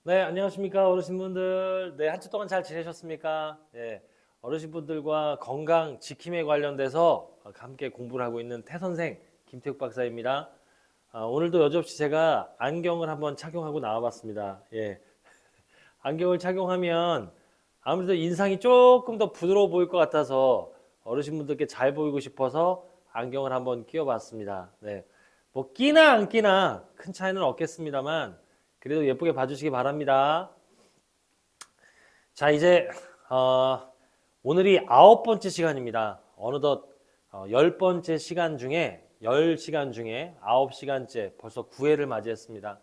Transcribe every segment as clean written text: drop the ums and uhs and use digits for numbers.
네, 안녕하십니까, 어르신분들. 네, 한 주 동안 잘 지내셨습니까? 예, 어르신분들과 건강 지킴에 관련돼서 함께 공부를 하고 있는 태선생 김태욱 박사입니다. 오늘도 여지없이 제가 안경을 한번 착용하고 나와봤습니다. 예, 안경을 착용하면 아무래도 인상이 조금 더 부드러워 보일 것 같아서 어르신분들께 잘 보이고 싶어서 안경을 한번 끼워봤습니다. 네, 뭐 끼나 안 끼나 큰 차이는 없겠습니다만 그래도 예쁘게 봐주시기 바랍니다. 자, 이제 오늘이 9번째 시간입니다. 어느덧 10번째 시간 중에 10시간 중에 9시간째 벌써 9회를 맞이했습니다.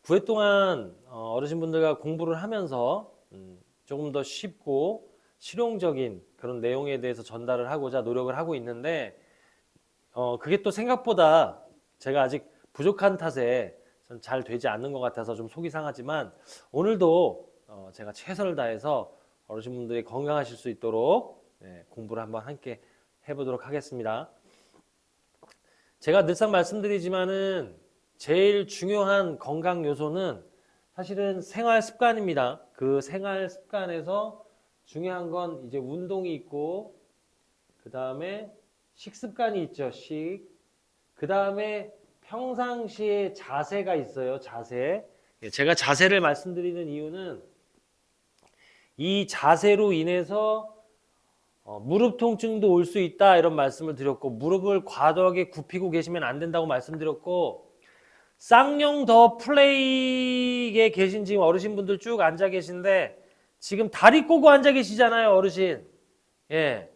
9회 동안 어르신분들과 공부를 하면서 조금 더 쉽고 실용적인 그런 내용에 대해서 전달을 하고자 노력을 하고 있는데 그게 또 생각보다 제가 아직 부족한 탓에 잘 되지 않는 것 같아서 좀 속이 상하지만 오늘도 제가 최선을 다해서 어르신분들이 건강하실 수 있도록 공부를 한번 함께 해보도록 하겠습니다. 제가 늘상 말씀드리지만은 제일 중요한 건강 요소는 사실은 생활 습관입니다. 그 생활 습관에서 중요한 건 이제 운동이 있고 그 다음에 식습관이 있죠. 그 다음에 평상시에 자세가 있어요. 자세. 제가 자세를 말씀드리는 이유는 이 자세로 인해서 무릎 통증도 올 수 있다 이런 말씀을 드렸고 무릎을 과도하게 굽히고 계시면 안 된다고 말씀드렸고 쌍용 더 플레이에 계신 지금 어르신분들 쭉 앉아 계신데 지금 다리 꼬고 앉아 계시잖아요. 어르신. 예.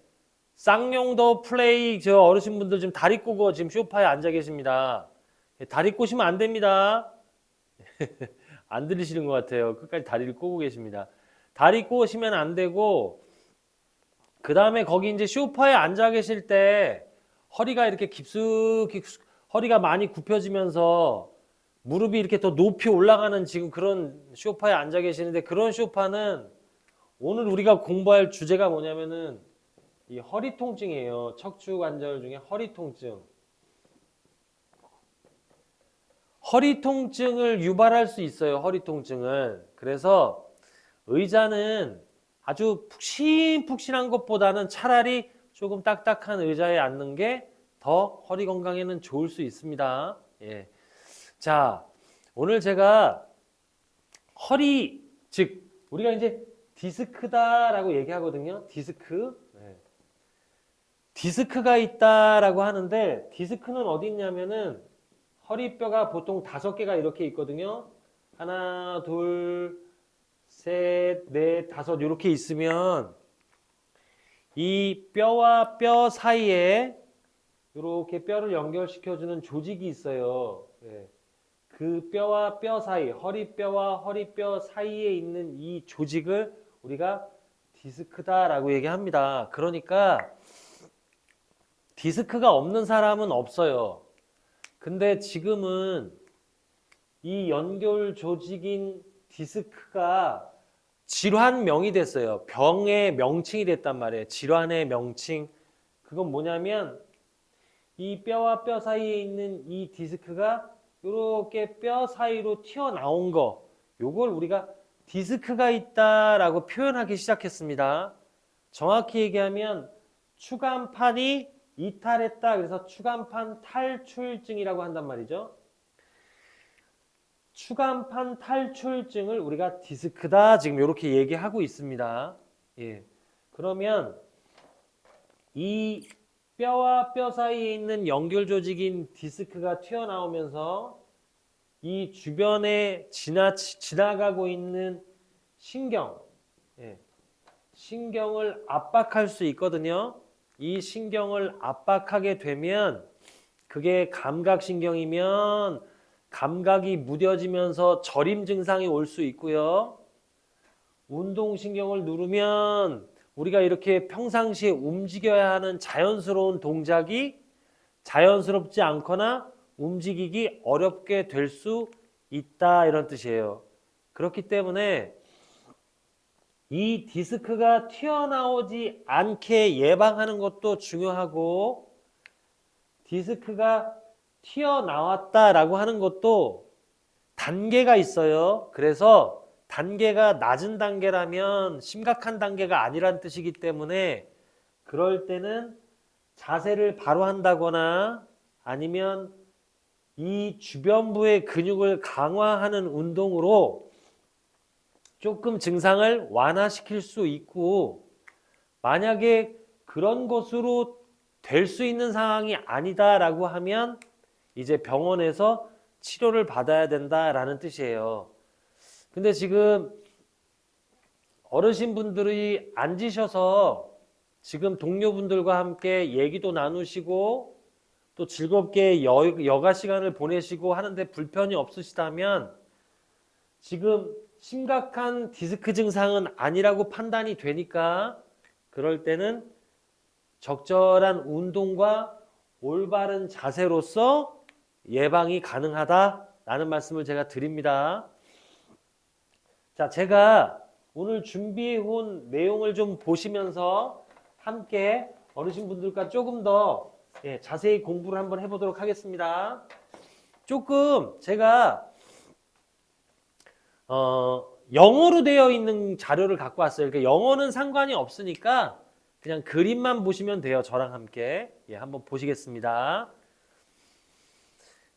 쌍용 더 플레이 저 어르신분들 지금 다리 꼬고 지금 소파에 앉아 계십니다. 다리 꼬시면 안 됩니다. 안 들리시는 것 같아요. 끝까지 다리를 꼬고 계십니다. 다리 꼬시면 안 되고 그 다음에 거기 이제 소파에 앉아 계실 때 허리가 이렇게 깊숙이 허리가 많이 굽혀지면서 무릎이 이렇게 더 높이 올라가는 지금 그런 소파에 앉아 계시는데 그런 소파는 오늘 우리가 공부할 주제가 뭐냐면은 이 허리 통증이에요. 척추 관절 중에 허리 통증. 허리 통증을 유발할 수 있어요. 허리 통증을. 그래서 의자는 아주 푹신푹신한 것보다는 차라리 조금 딱딱한 의자에 앉는 게 더 허리 건강에는 좋을 수 있습니다. 예. 자, 오늘 제가 허리, 즉 우리가 이제 디스크다라고 얘기하거든요. 디스크. 네. 디스크가 있다라고 하는데 디스크는 어디 있냐면은 허리뼈가 보통 5개가 이렇게 있거든요. 하나, 둘, 셋, 넷, 다섯 이렇게 있으면 이 뼈와 뼈 사이에 이렇게 뼈를 연결시켜주는 조직이 있어요. 네. 그 뼈와 뼈 사이, 허리뼈와 허리뼈 사이에 있는 이 조직을 우리가 디스크다라고 얘기합니다. 그러니까 디스크가 없는 사람은 없어요. 근데 지금은 이 연결 조직인 디스크가 질환명이 됐어요. 병의 명칭이 됐단 말이에요. 질환의 명칭. 그건 뭐냐면 이 뼈와 뼈 사이에 있는 이 디스크가 이렇게 뼈 사이로 튀어나온 거. 요걸 우리가 디스크가 있다라고 표현하기 시작했습니다. 정확히 얘기하면 추간판이 이탈했다. 그래서 추간판 탈출증이라고 한단 말이죠. 추간판 탈출증을 우리가 디스크다 지금 이렇게 얘기하고 있습니다. 예. 그러면 이 뼈와 뼈 사이에 있는 연결 조직인 디스크가 튀어나오면서 이 주변에 지나가고 있는 신경, 예. 신경을 압박할 수 있거든요. 이 신경을 압박하게 되면 그게 감각신경이면 감각이 무뎌지면서 저림 증상이 올 수 있고요. 운동신경을 누르면 우리가 이렇게 평상시에 움직여야 하는 자연스러운 동작이 자연스럽지 않거나 움직이기 어렵게 될 수 있다 이런 뜻이에요. 그렇기 때문에 이 디스크가 튀어나오지 않게 예방하는 것도 중요하고 디스크가 튀어나왔다라고 하는 것도 단계가 있어요. 그래서 단계가 낮은 단계라면 심각한 단계가 아니란 뜻이기 때문에 그럴 때는 자세를 바로 한다거나 아니면 이 주변부의 근육을 강화하는 운동으로 조금 증상을 완화시킬 수 있고, 만약에 그런 것으로 될 수 있는 상황이 아니다라고 하면 이제 병원에서 치료를 받아야 된다라는 뜻이에요. 근데 지금 어르신분들이 앉으셔서 지금 동료분들과 함께 얘기도 나누시고 또 즐겁게 여가 시간을 보내시고 하는데 불편이 없으시다면 지금 심각한 디스크 증상은 아니라고 판단이 되니까 그럴 때는 적절한 운동과 올바른 자세로서 예방이 가능하다라는 말씀을 제가 드립니다. 자, 제가 오늘 준비해 온 내용을 좀 보시면서 함께 어르신분들과 조금 더 자세히 공부를 한번 해보도록 하겠습니다. 조금 제가 영어로 되어 있는 자료를 갖고 왔어요. 그러니까 영어는 상관이 없으니까 그냥 그림만 보시면 돼요. 저랑 함께 한번 보시겠습니다.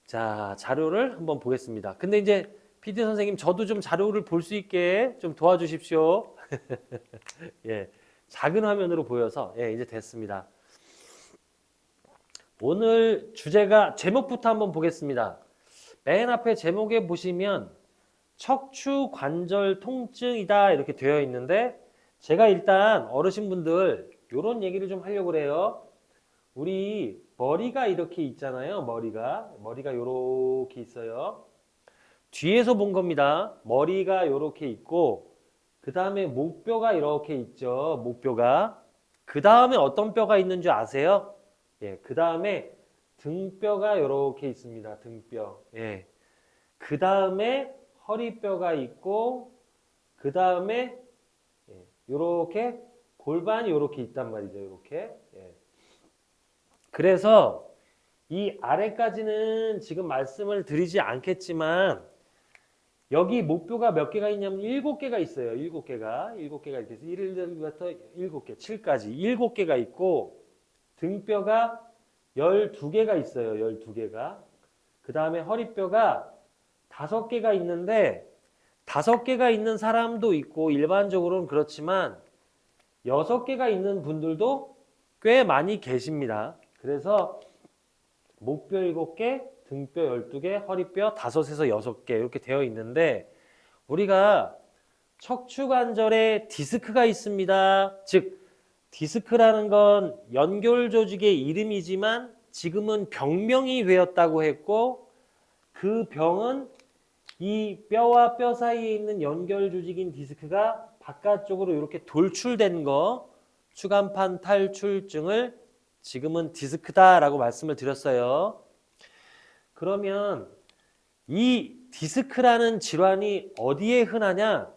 자, 자료를 한번 보겠습니다. 근데 이제 PD 선생님, 저도 좀 자료를 볼 수 있게 좀 도와주십시오. 예, 작은 화면으로 보여서 이제 됐습니다. 오늘 주제가 제목부터 한번 보겠습니다. 맨 앞에 제목에 보시면 척추 관절 통증이다 이렇게 되어 있는데, 제가 일단 어르신분들 이런 얘기를 좀 하려고 그래요. 우리 머리가 이렇게 있잖아요. 머리가 이렇게 있어요. 뒤에서 본 겁니다. 머리가 이렇게 있고 그 다음에 목뼈가 이렇게 있죠. 목뼈가. 그 다음에 어떤 뼈가 있는 줄 아세요? 그 다음에 등뼈가 이렇게 있습니다. 등뼈. 그 다음에 허리뼈가 있고 그 다음에 이렇게 골반이 이렇게 있단 말이죠. 이렇게. 그래서 이 아래까지는 지금 말씀을 드리지 않겠지만 여기 목뼈가 몇 개가 있냐면 7개가 있어요. 7개가 이렇게 해서 1부터 7개, 7까지 7개가 있고 등뼈가 12개가 있어요. 12개가. 그 다음에 허리뼈가 5개가 있는데 5개가 있는 사람도 있고 일반적으로는 그렇지만 6개가 있는 분들도 꽤 많이 계십니다. 그래서 목뼈 7개, 등뼈 12개, 허리뼈 5에서 6개 이렇게 되어 있는데, 우리가 척추관절에 디스크가 있습니다. 즉 디스크라는 건 연결 조직의 이름이지만 지금은 병명이 되었다고 했고, 그 병은 이 뼈와 뼈 사이에 있는 연결 조직인 디스크가 바깥쪽으로 이렇게 돌출된 거, 추간판 탈출증을 지금은 디스크다라고 말씀을 드렸어요. 그러면 이 디스크라는 질환이 어디에 흔하냐?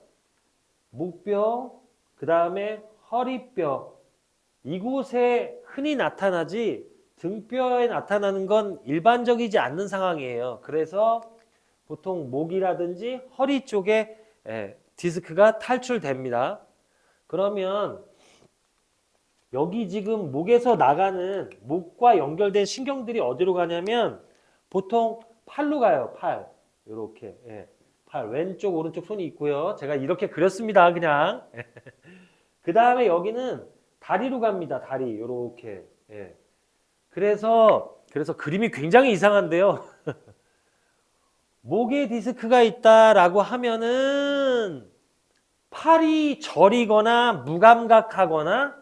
목뼈, 그 다음에 허리뼈, 이곳에 흔히 나타나지 등뼈에 나타나는 건 일반적이지 않는 상황이에요. 그래서 보통 목이라든지 허리 쪽에 디스크가 탈출됩니다. 그러면 여기 지금 목에서 나가는, 목과 연결된 신경들이 어디로 가냐면 보통 팔로 가요. 팔. 이렇게. 팔. 왼쪽 오른쪽 손이 있고요. 제가 이렇게 그렸습니다. 그냥. 그 다음에 여기는 다리로 갑니다. 다리. 이렇게. 그래서 그림이 굉장히 이상한데요. 목에 디스크가 있다라고 하면은 팔이 저리거나 무감각하거나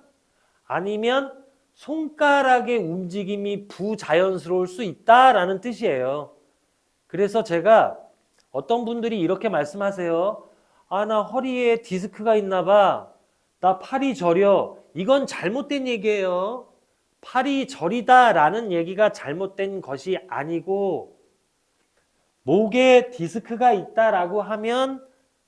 아니면 손가락의 움직임이 부자연스러울 수 있다라는 뜻이에요. 그래서 제가 어떤 분들이 이렇게 말씀하세요. 아, 나 허리에 디스크가 있나 봐. 나 팔이 저려. 이건 잘못된 얘기예요. 팔이 저리다라는 얘기가 잘못된 것이 아니고, 목에 디스크가 있다라고 하면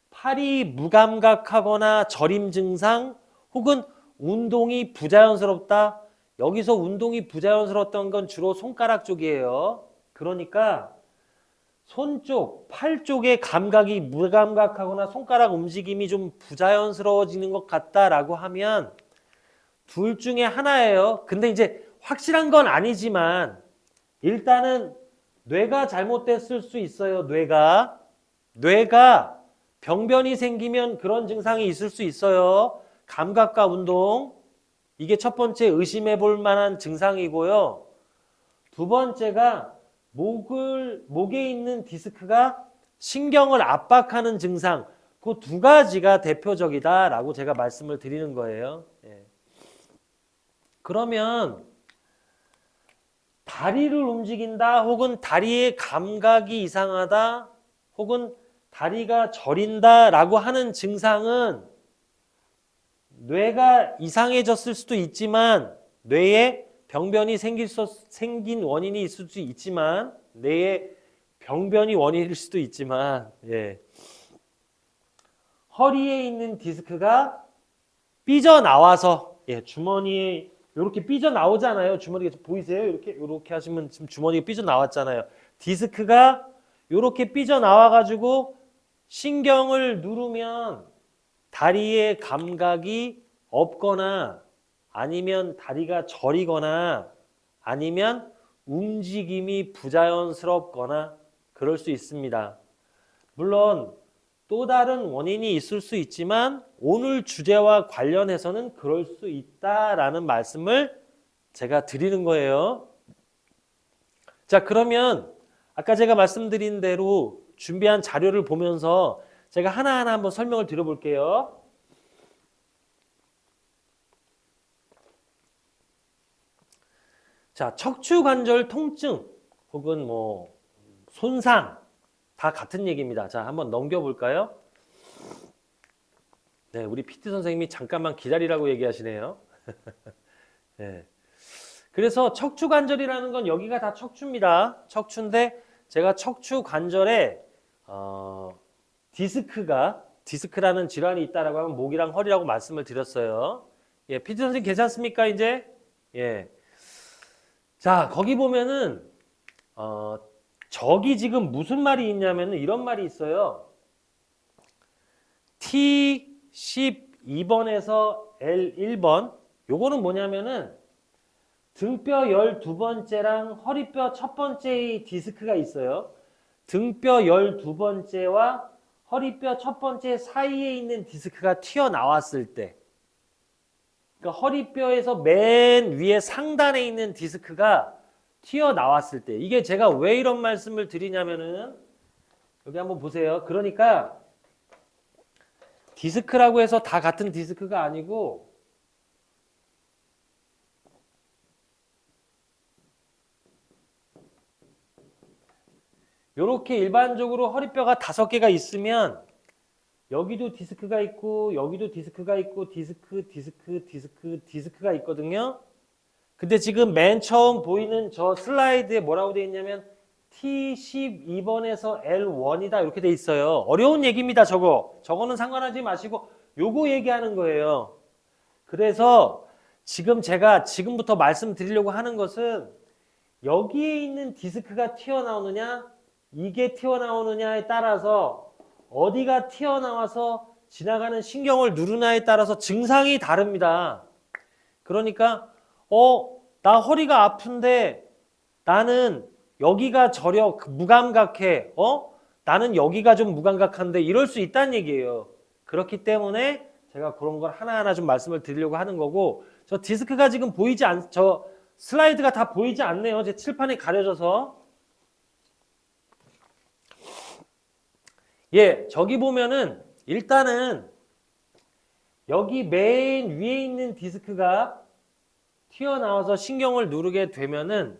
팔이 무감각하거나 저림 증상 혹은 운동이 부자연스럽다. 여기서 운동이 부자연스러웠던 건 주로 손가락 쪽이에요. 그러니까 손 쪽, 팔 쪽의 감각이 무감각하거나 손가락 움직임이 좀 부자연스러워지는 것 같다라고 하면 둘 중에 하나예요. 근데 이제 확실한 건 아니지만 일단은 뇌가 잘못됐을 수 있어요. 뇌가 병변이 생기면 그런 증상이 있을 수 있어요. 감각과 운동. 이게 첫 번째 의심해 볼 만한 증상이고요. 두 번째가 목에 있는 디스크가 신경을 압박하는 증상. 그 두 가지가 대표적이다라고 제가 말씀을 드리는 거예요. 예. 그러면 다리를 움직인다 혹은 다리의 감각이 이상하다 혹은 다리가 저린다라고 하는 증상은 뇌가 이상해졌을 수도 있지만 뇌에 병변이 생긴 원인이 있을 수 있지만 뇌에 병변이 원인일 수도 있지만 예. 허리에 있는 디스크가 삐져나와서 예, 주머니에 이렇게 삐져나오잖아요. 주머니가 보이세요? 이렇게 하시면 지금 주머니가 삐져나왔잖아요. 디스크가 이렇게 삐져나와가지고 신경을 누르면 다리의 감각이 없거나 아니면 다리가 저리거나 아니면 움직임이 부자연스럽거나 그럴 수 있습니다. 물론 또 다른 원인이 있을 수 있지만 오늘 주제와 관련해서는 그럴 수 있다라는 말씀을 제가 드리는 거예요. 자, 그러면 아까 제가 말씀드린 대로 준비한 자료를 보면서 제가 하나하나 한번 설명을 드려볼게요. 자, 척추관절 통증 혹은 뭐 손상 다 같은 얘기입니다. 자, 한번 넘겨볼까요? 네, 우리 PT 선생님이 잠깐만 기다리라고 얘기하시네요. 네. 그래서 척추관절이라는 건 여기가 다 척추입니다. 척추인데 제가 척추관절에 디스크라는 질환이 있다라고 하면 목이랑 허리라고 말씀을 드렸어요. 예, PT 선생님 괜찮습니까 이제? 예. 자, 거기 보면은 저기 지금 무슨 말이 있냐면은 이런 말이 있어요. T12번에서 L1번 요거는 뭐냐면은 등뼈 12번째랑 허리뼈 첫 번째의 디스크가 있어요. 등뼈 12번째와 허리뼈 첫 번째 사이에 있는 디스크가 튀어나왔을 때 그러니까 허리뼈에서 맨 위에 상단에 있는 디스크가 튀어나왔을 때 이게 제가 왜 이런 말씀을 드리냐면은 여기 한번 보세요. 그러니까 디스크라고 해서 다 같은 디스크가 아니고 이렇게 일반적으로 허리뼈가 5개가 있으면 여기도 디스크가 있고 여기도 디스크가 있고 디스크가 있거든요. 근데 지금 맨 처음 보이는 저 슬라이드에 뭐라고 되어 있냐면 T12번에서 L1이다 이렇게 돼 있어요. 어려운 얘기입니다. 저거는 상관하지 마시고 요거 얘기하는 거예요. 그래서 지금 제가 지금부터 말씀드리려고 하는 것은 여기에 있는 디스크가 튀어나오느냐 이게 튀어나오느냐에 따라서 어디가 튀어나와서 지나가는 신경을 누르냐에 따라서 증상이 다릅니다. 그러니까 나 허리가 아픈데 나는 여기가 저려 무감각해. 나는 여기가 좀 무감각한데 이럴 수 있다는 얘기예요. 그렇기 때문에 제가 그런 걸 하나하나 좀 말씀을 드리려고 하는 거고 저 디스크가 지금 저 슬라이드가 다 보이지 않네요. 제 칠판에 가려져서. 예, 저기 보면은 일단은 여기 맨 위에 있는 디스크가 튀어나와서 신경을 누르게 되면은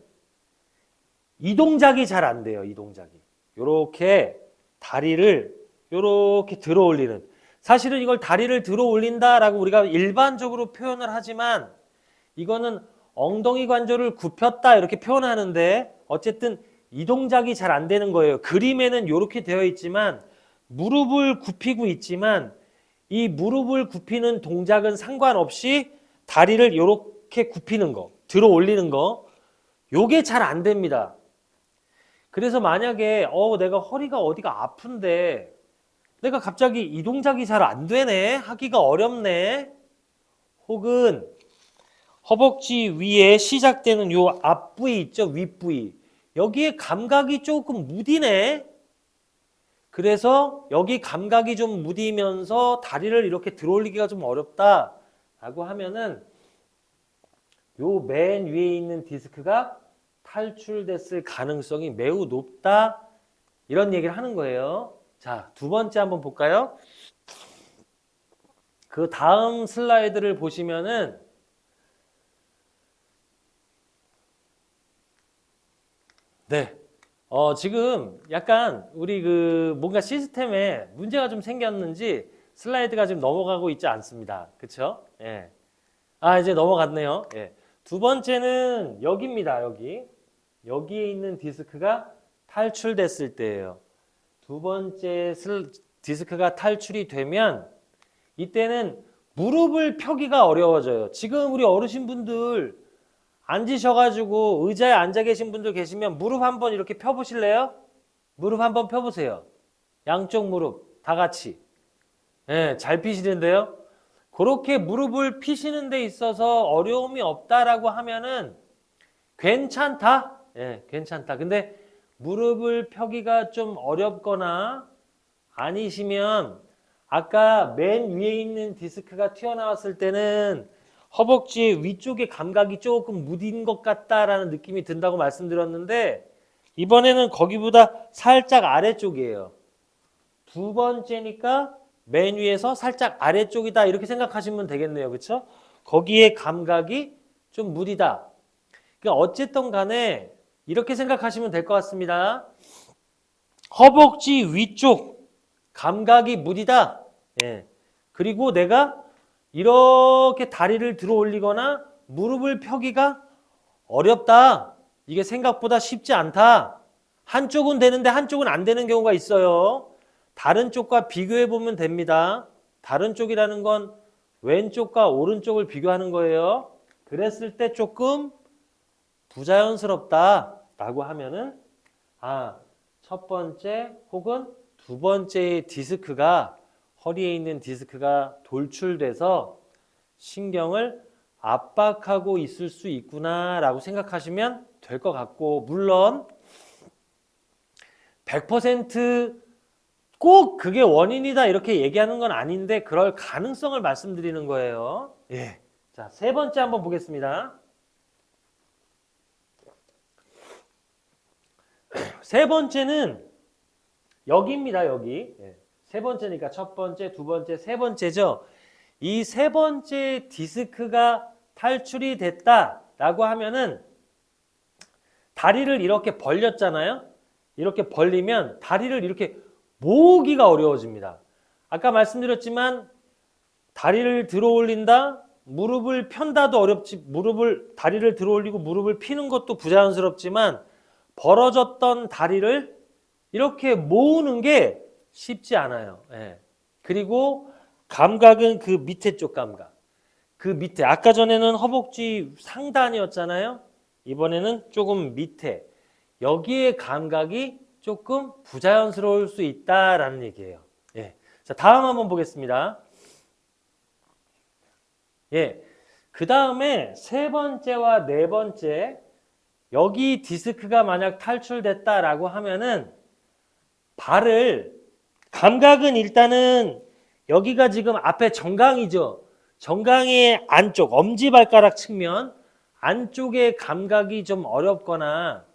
이 동작이 잘 안 돼요. 이 동작이. 요렇게 다리를 요렇게 들어 올리는. 사실은 이걸 다리를 들어 올린다라고 우리가 일반적으로 표현을 하지만 이거는 엉덩이 관절을 굽혔다 이렇게 표현하는데 어쨌든 이 동작이 잘 안 되는 거예요. 그림에는 이렇게 되어 있지만 무릎을 굽히고 있지만 이 무릎을 굽히는 동작은 상관없이 다리를 이렇게 굽히는 거, 들어 올리는 거 요게 잘 안 됩니다. 그래서 만약에 내가 허리가 어디가 아픈데 내가 갑자기 이 동작이 잘 안 되네, 하기가 어렵네, 혹은 허벅지 위에 시작되는 요 앞부위 있죠, 윗부위, 여기에 감각이 조금 무디네. 그래서 여기 감각이 좀 무디면서 다리를 이렇게 들어올리기가 좀 어렵다라고 하면은 요 맨 위에 있는 디스크가 탈출됐을 가능성이 매우 높다, 이런 얘기를 하는 거예요. 자, 두 번째 한번 볼까요? 그 다음 슬라이드를 보시면은 네. 지금 약간 우리 그 뭔가 시스템에 문제가 좀 생겼는지 슬라이드가 지금 넘어가고 있지 않습니다. 그쵸? 예. 이제 넘어갔네요. 예. 두 번째는 여기입니다. 여기. 여기에 있는 디스크가 탈출됐을 때예요. 두 번째 디스크가 탈출이 되면 이때는 무릎을 펴기가 어려워져요. 지금 우리 어르신분들 앉으셔가지고 의자에 앉아 계신 분들 계시면 무릎 한번 이렇게 펴보실래요? 무릎 한번 펴보세요. 양쪽 무릎 다 같이. 예, 잘 피시는데요. 그렇게 무릎을 피시는 데 있어서 어려움이 없다라고 하면은 괜찮다. 예, 괜찮다. 근데 무릎을 펴기가 좀 어렵거나 아니시면 아까 맨 위에 있는 디스크가 튀어나왔을 때는 허벅지 위쪽의 감각이 조금 무딘 것 같다라는 느낌이 든다고 말씀드렸는데 이번에는 거기보다 살짝 아래쪽이에요. 두 번째니까 맨 위에서 살짝 아래쪽이다, 이렇게 생각하시면 되겠네요. 그렇죠? 거기에 감각이 좀 무디다. 그러니까 어쨌든 간에 이렇게 생각하시면 될 것 같습니다. 허벅지 위쪽 감각이 무디다. 예. 그리고 내가 이렇게 다리를 들어 올리거나 무릎을 펴기가 어렵다. 이게 생각보다 쉽지 않다. 한쪽은 되는데 한쪽은 안 되는 경우가 있어요. 다른 쪽과 비교해 보면 됩니다. 다른 쪽이라는 건 왼쪽과 오른쪽을 비교하는 거예요. 그랬을 때 조금 부자연스럽다라고 하면은 첫 번째 혹은 두 번째의 디스크가, 허리에 있는 디스크가 돌출돼서 신경을 압박하고 있을 수 있구나라고 생각하시면 될 것 같고, 물론 100% 꼭 그게 원인이다 이렇게 얘기하는 건 아닌데 그럴 가능성을 말씀드리는 거예요. 예. 자, 세 번째 한번 보겠습니다. 세 번째는 여기입니다. 여기. 예. 세 번째니까 첫 번째, 두 번째, 세 번째죠. 이 세 번째 디스크가 탈출이 됐다라고 하면은 다리를 이렇게 벌렸잖아요. 이렇게 벌리면 다리를 이렇게 모으기가 어려워집니다. 아까 말씀드렸지만 다리를 들어 올린다, 무릎을 편다도 어렵지, 다리를 들어 올리고 무릎을 피는 것도 부자연스럽지만 벌어졌던 다리를 이렇게 모으는 게 쉽지 않아요. 예. 그리고 감각은 그 밑에 쪽 감각. 그 밑에, 아까 전에는 허벅지 상단이었잖아요. 이번에는 조금 밑에. 여기에 감각이 조금 부자연스러울 수 있다라는 얘기예요. 예. 자, 다음 한번 보겠습니다. 예. 그 다음에 세 번째와 네 번째, 여기 디스크가 만약 탈출됐다라고 하면은 발을, 감각은 일단은 여기가 지금 앞에 정강이죠. 정강의 안쪽, 엄지발가락 측면 안쪽의 감각이 좀 어렵거나,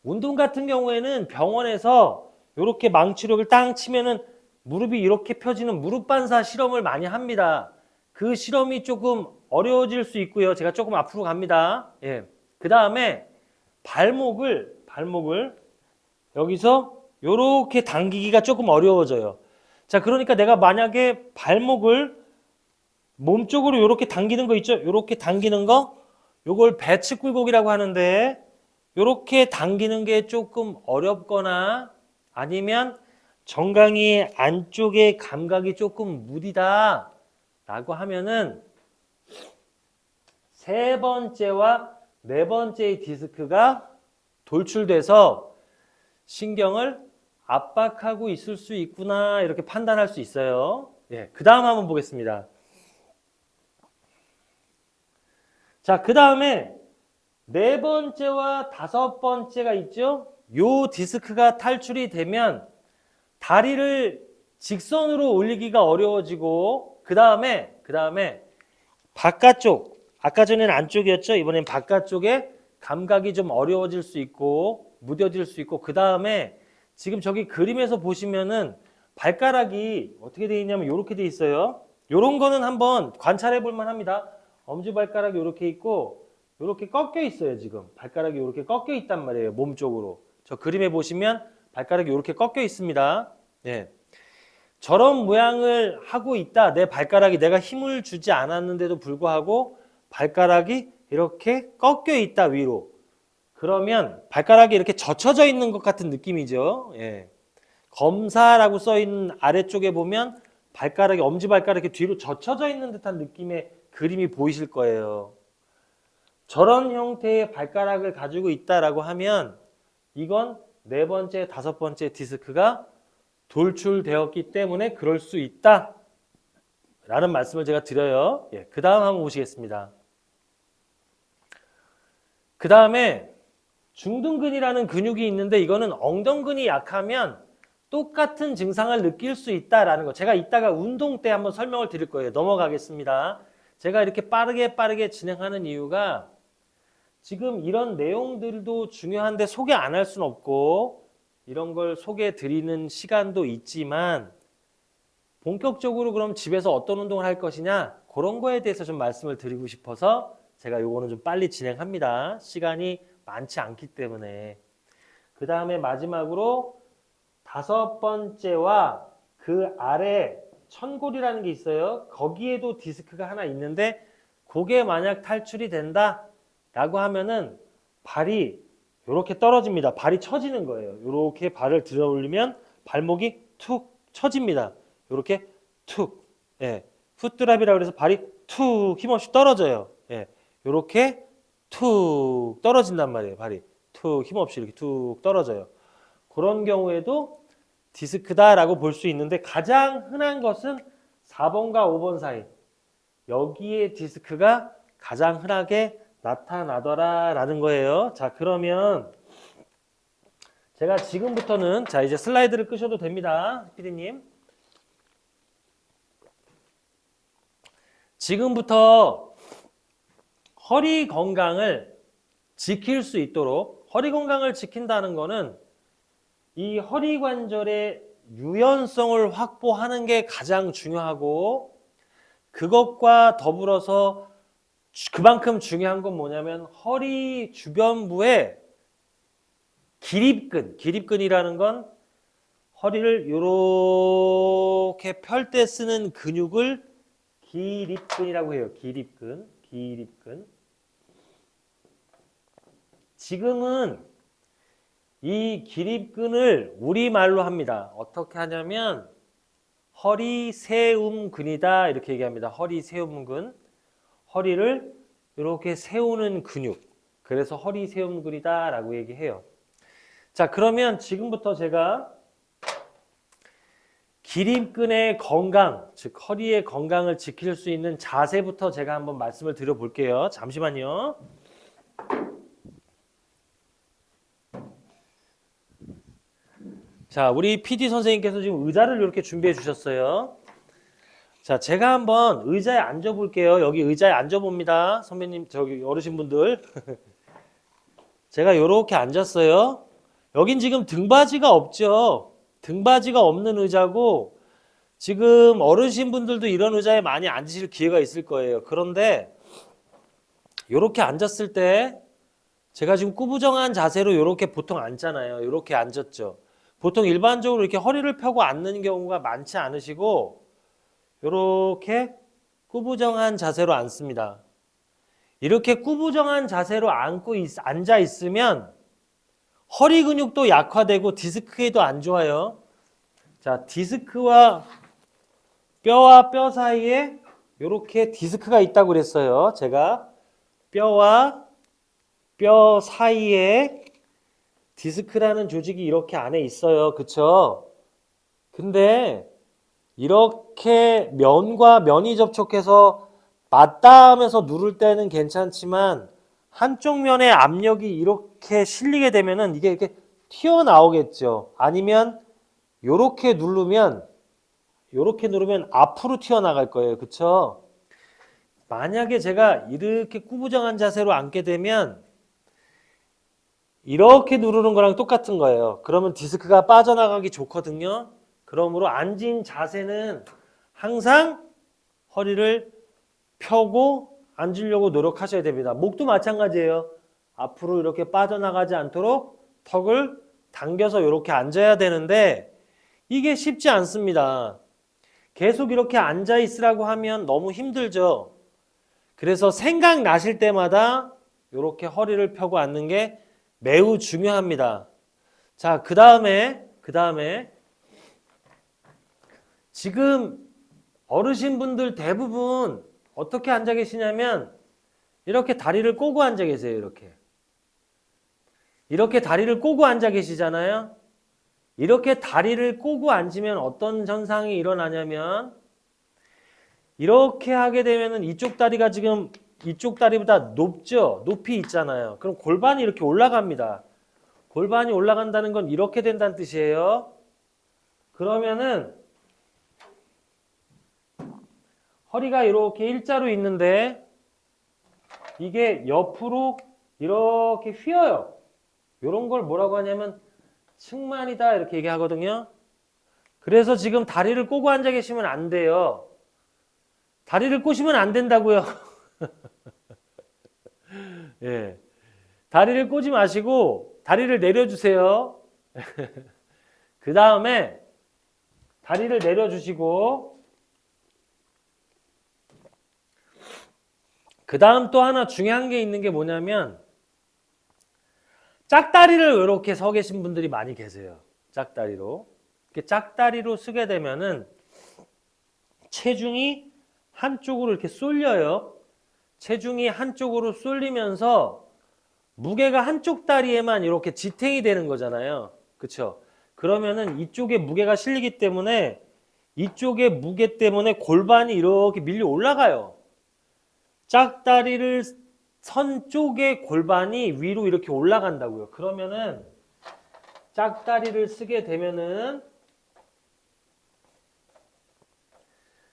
운동 같은 경우에는 병원에서 이렇게 망치력을 땅 치면은 무릎이 이렇게 펴지는 무릎 반사 실험을 많이 합니다. 그 실험이 조금 어려워질 수 있고요. 제가 조금 앞으로 갑니다. 예. 그 다음에 발목을 여기서 이렇게 당기기가 조금 어려워져요. 자, 그러니까 내가 만약에 발목을 몸쪽으로 이렇게 당기는 거 있죠? 이렇게 당기는 거, 요걸 배측굴곡이라고 하는데, 이렇게 당기는 게 조금 어렵거나 아니면 정강이 안쪽의 감각이 조금 무디다 라고 하면은 세 번째와 네 번째의 디스크가 돌출돼서 신경을 압박하고 있을 수 있구나 이렇게 판단할 수 있어요. 예, 그 다음 한번 보겠습니다. 자, 그 다음에 네 번째와 다섯 번째가 있죠. 요 디스크가 탈출이 되면 다리를 직선으로 올리기가 어려워지고 그 다음에 바깥쪽, 아까 전에는 안쪽이었죠. 이번엔 바깥쪽에 감각이 좀 어려워질 수 있고 무뎌질 수 있고 그 다음에 지금 저기 그림에서 보시면은 발가락이 어떻게 되어 있냐면 이렇게 되어 있어요. 이런 거는 한번 관찰해 볼 만합니다. 엄지발가락이 이렇게 있고 이렇게 꺾여 있어요. 지금 발가락이 이렇게 꺾여 있단 말이에요. 몸 쪽으로. 저 그림에 보시면 발가락이 이렇게 꺾여 있습니다. 예. 저런 모양을 하고 있다. 내 발가락이 내가 힘을 주지 않았는데도 불구하고 발가락이 이렇게 꺾여 있다 위로. 그러면 발가락이 이렇게 젖혀져 있는 것 같은 느낌이죠. 예. 검사라고 써 있는 아래쪽에 보면 발가락이 엄지발가락이 뒤로 젖혀져 있는 듯한 느낌의 그림이 보이실 거예요. 저런 형태의 발가락을 가지고 있다라고 하면 이건 네 번째, 다섯 번째 디스크가 돌출되었기 때문에 그럴 수 있다 라는 말씀을 제가 드려요. 예, 그 다음 한번 보시겠습니다. 그 다음에 중둔근이라는 근육이 있는데 이거는 엉덩근이 약하면 똑같은 증상을 느낄 수 있다라는 거. 제가 이따가 운동 때 한번 설명을 드릴 거예요. 넘어가겠습니다. 제가 이렇게 빠르게 진행하는 이유가 지금 이런 내용들도 중요한데 소개 안 할 수는 없고 이런 걸 소개해 드리는 시간도 있지만 본격적으로 그럼 집에서 어떤 운동을 할 것이냐 그런 거에 대해서 좀 말씀을 드리고 싶어서 제가 요거는 좀 빨리 진행합니다. 시간이 많지 않기 때문에. 그 다음에 마지막으로 다섯 번째와 그 아래 천골이라는 게 있어요. 거기에도 디스크가 하나 있는데 그게 만약 탈출이 된다 라고 하면은 발이 이렇게 떨어집니다. 발이 처지는 거예요. 이렇게 발을 들어 올리면 발목이 툭 처집니다. 이렇게 툭. 예. 풋드랍이라고 해서 발이 툭 힘없이 떨어져요. 예. 이렇게 툭 떨어진단 말이에요. 발이 툭 힘없이 이렇게 툭 떨어져요. 그런 경우에도 디스크다라고 볼 수 있는데 가장 흔한 것은 4번과 5번 사이. 여기에 디스크가 가장 흔하게 나타나더라라는 거예요. 자, 그러면 제가 지금부터는 자 이제 슬라이드를 끄셔도 됩니다. 피디님. 지금부터 허리 건강을 지킬 수 있도록 허리 건강을 지킨다는 거는 이 허리 관절의 유연성을 확보하는 게 가장 중요하고 그것과 더불어서 그만큼 중요한 건 뭐냐면 허리 주변부에 기립근이라는 건 허리를 이렇게 펼 때 쓰는 근육을 기립근이라고 해요. 기립근. 지금은 이 기립근을 우리말로 합니다. 어떻게 하냐면 허리세움근이다 이렇게 얘기합니다. 허리세움근. 허리를 이렇게 세우는 근육. 그래서 허리세움근이다 라고 얘기해요. 자, 그러면 지금부터 제가 기립근의 건강, 즉 허리의 건강을 지킬 수 있는 자세부터 제가 한번 말씀을 드려볼게요. 잠시만요. 자, 우리 PD 선생님께서 지금 의자를 이렇게 준비해 주셨어요. 자, 제가 한번 의자에 앉아볼게요. 여기 의자에 앉아봅니다. 선배님, 저기 어르신분들. 제가 이렇게 앉았어요. 여긴 지금 등받이가 없죠. 등받이가 없는 의자고 지금 어르신분들도 이런 의자에 많이 앉으실 기회가 있을 거예요. 그런데 이렇게 앉았을 때 제가 지금 꾸부정한 자세로 이렇게 보통 앉잖아요. 이렇게 앉았죠. 보통 일반적으로 이렇게 허리를 펴고 앉는 경우가 많지 않으시고 이렇게 꾸부정한 자세로 앉습니다. 이렇게 꾸부정한 자세로 앉아 있으면 허리 근육도 약화되고 디스크에도 안 좋아요. 자, 디스크와 뼈와 뼈 사이에 이렇게 디스크가 있다고 그랬어요. 제가 뼈와 뼈 사이에 디스크라는 조직이 이렇게 안에 있어요. 그쵸? 근데 이렇게 면과 면이 접촉해서 맞닿으면서 누를 때는 괜찮지만 한쪽 면의 압력이 이렇게 실리게 되면은 이게 이렇게 튀어나오겠죠. 아니면 요렇게 누르면 앞으로 튀어나갈 거예요. 그쵸? 만약에 제가 이렇게 구부정한 자세로 앉게 되면 이렇게 누르는 거랑 똑같은 거예요. 그러면 디스크가 빠져나가기 좋거든요. 그러므로 앉은 자세는 항상 허리를 펴고 앉으려고 노력하셔야 됩니다. 목도 마찬가지예요. 앞으로 이렇게 빠져나가지 않도록 턱을 당겨서 이렇게 앉아야 되는데 이게 쉽지 않습니다. 계속 이렇게 앉아 있으라고 하면 너무 힘들죠. 그래서 생각나실 때마다 이렇게 허리를 펴고 앉는 게 매우 중요합니다. 자, 그 다음에 지금 어르신분들 대부분 어떻게 앉아 계시냐면 이렇게 다리를 꼬고 앉아 계세요. 이렇게 다리를 꼬고 앉아 계시잖아요. 이렇게 다리를 꼬고 앉으면 어떤 현상이 일어나냐면 이렇게 하게 되면은 이쪽 다리가 지금 이쪽 다리보다 높죠? 높이 있잖아요. 그럼 골반이 이렇게 올라갑니다. 골반이 올라간다는 건 이렇게 된다는 뜻이에요. 그러면은 허리가 이렇게 일자로 있는데 이게 옆으로 이렇게 휘어요. 이런 걸 뭐라고 하냐면 측만이다 이렇게 얘기하거든요. 그래서 지금 다리를 꼬고 앉아 계시면 안 돼요. 다리를 꼬시면 안 된다고요. 예. 다리를 꼬지 마시고 다리를 내려주세요. 그 다음에 다리를 내려주시고 그 다음 또 하나 중요한 게 있는 게 뭐냐면 짝다리를 이렇게 서 계신 분들이 많이 계세요. 짝다리로. 이렇게 짝다리로 쓰게 되면은 체중이 한쪽으로 이렇게 쏠려요. 체중이 한쪽으로 쏠리면서 무게가 한쪽 다리에만 이렇게 지탱이 되는 거잖아요. 그쵸? 그러면은 이쪽에 무게가 실리기 때문에 이쪽의 무게 때문에 골반이 이렇게 밀려 올라가요. 짝다리를 선 쪽의 골반이 위로 이렇게 올라간다고요. 그러면은 짝다리를 쓰게 되면은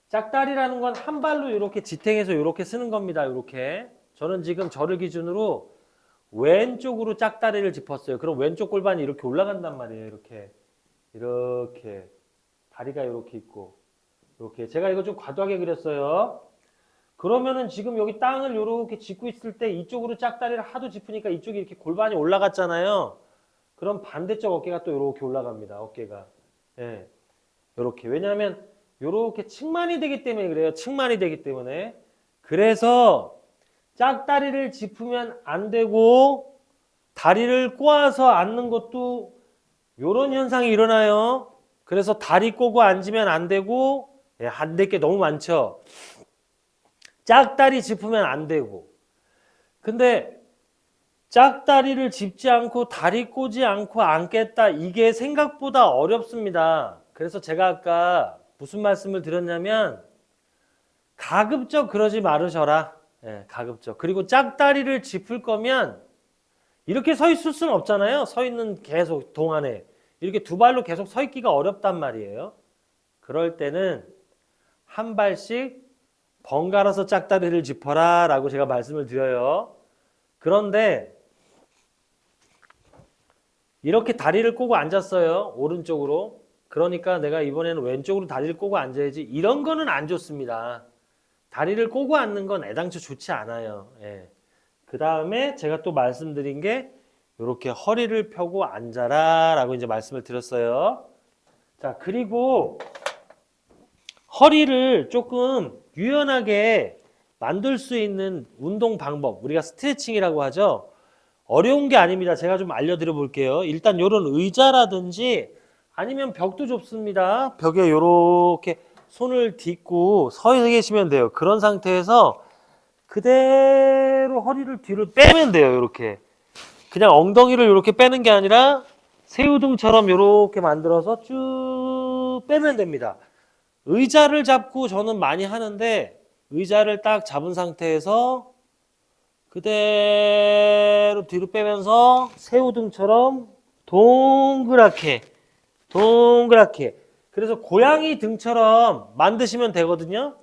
짝다리라는 건 한 발로 이렇게 지탱해서 이렇게 쓰는 겁니다. 이렇게. 저는 지금 저를 기준으로 왼쪽으로 짝다리를 짚었어요. 그럼 왼쪽 골반이 이렇게 올라간단 말이에요. 이렇게 다리가 이렇게 있고 이렇게. 제가 이거 좀 과도하게 그렸어요. 그러면은 지금 여기 땅을 이렇게 짚고 있을 때 이쪽으로 짝다리를 하도 짚으니까 이쪽이 이렇게 골반이 올라갔잖아요. 그럼 반대쪽 어깨가 또 이렇게 올라갑니다. 어깨가. 예. 이렇게. 왜냐하면 이렇게 측만이 되기 때문에 그래요. 측만이 되기 때문에. 그래서 짝다리를 짚으면 안 되고 다리를 꼬아서 앉는 것도 이런 현상이 일어나요. 그래서 다리 꼬고 앉으면 안 되고 안 될 게 너무 많죠. 짝다리 짚으면 안 되고. 근데 짝다리를 짚지 않고 다리 꼬지 않고 앉겠다. 이게 생각보다 어렵습니다. 그래서 제가 아까 무슨 말씀을 드렸냐면 가급적 그러지 말으셔라. 예, 가급적. 그리고 짝다리를 짚을 거면 이렇게 서 있을 수는 없잖아요. 서 있는 계속 동안에. 이렇게 두 발로 계속 서 있기가 어렵단 말이에요. 그럴 때는 한 발씩 번갈아서 짝다리를 짚어라 라고 제가 말씀을 드려요. 그런데 이렇게 다리를 꼬고 앉았어요. 오른쪽으로. 그러니까 내가 이번에는 왼쪽으로 다리를 꼬고 앉아야지. 이런 거는 안 좋습니다. 다리를 꼬고 앉는 건 애당초 좋지 않아요. 예. 그 다음에 제가 또 말씀드린 게 이렇게 허리를 펴고 앉아라 라고 이제 말씀을 드렸어요. 자, 그리고 허리를 조금 유연하게 만들 수 있는 운동 방법, 우리가 스트레칭이라고 하죠. 어려운 게 아닙니다. 제가 좀 알려드려 볼게요. 일단 이런 의자라든지 아니면 벽도 좋습니다. 벽에 이렇게 손을 딛고 서 계시면 돼요. 그런 상태에서 그대로 허리를 뒤로 빼면 돼요. 이렇게. 그냥 엉덩이를 이렇게 빼는 게 아니라 새우등처럼 이렇게 만들어서 쭉 빼면 됩니다. 의자를 잡고 저는 많이 하는데 의자를 딱 잡은 상태에서 그대로 뒤로 빼면서 새우등처럼 동그랗게 동그랗게 그래서 고양이 등처럼 만드시면 되거든요.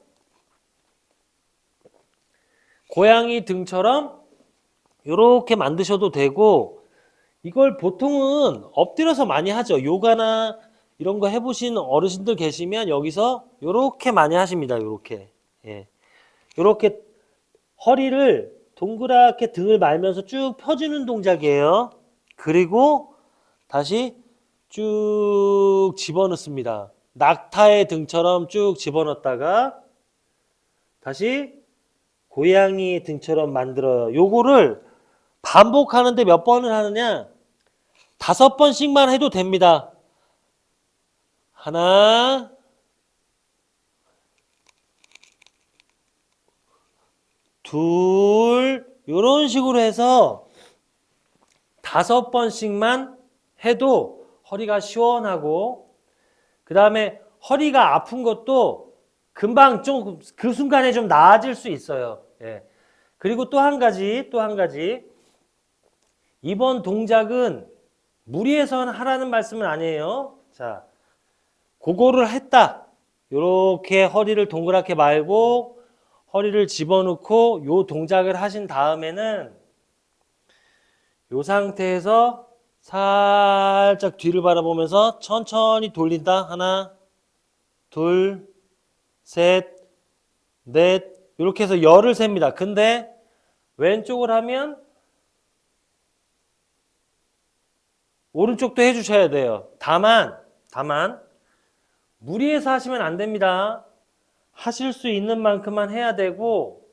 고양이 등처럼 이렇게 만드셔도 되고 이걸 보통은 엎드려서 많이 하죠. 요가나 이런 거 해보신 어르신들 계시면 여기서 이렇게 많이 하십니다. 이렇게 예. 이렇게 허리를 동그랗게 등을 말면서 쭉 펴주는 동작이에요. 그리고 다시 쭉 집어넣습니다. 낙타의 등처럼 쭉 집어넣었다가 다시 고양이 등처럼 만들어요. 요거를 반복하는데 몇 번을 하느냐? 5번씩만 해도 됩니다. 하나, 둘, 이런 식으로 해서 5번씩만 해도 허리가 시원하고 그 다음에 허리가 아픈 것도 금방 좀 그 순간에 좀 나아질 수 있어요. 예. 그리고 또 한 가지 이번 동작은 무리해서 하라는 말씀은 아니에요. 자, 그거를 했다. 이렇게 허리를 동그랗게 말고 허리를 집어넣고 요 동작을 하신 다음에는 요 상태에서 살짝 뒤를 바라보면서 천천히 돌린다. 하나, 둘, 셋, 넷 이렇게 해서 열을 셉니다. 근데 왼쪽을 하면 오른쪽도 해주셔야 돼요. 다만 무리해서 하시면 안 됩니다. 하실 수 있는 만큼만 해야 되고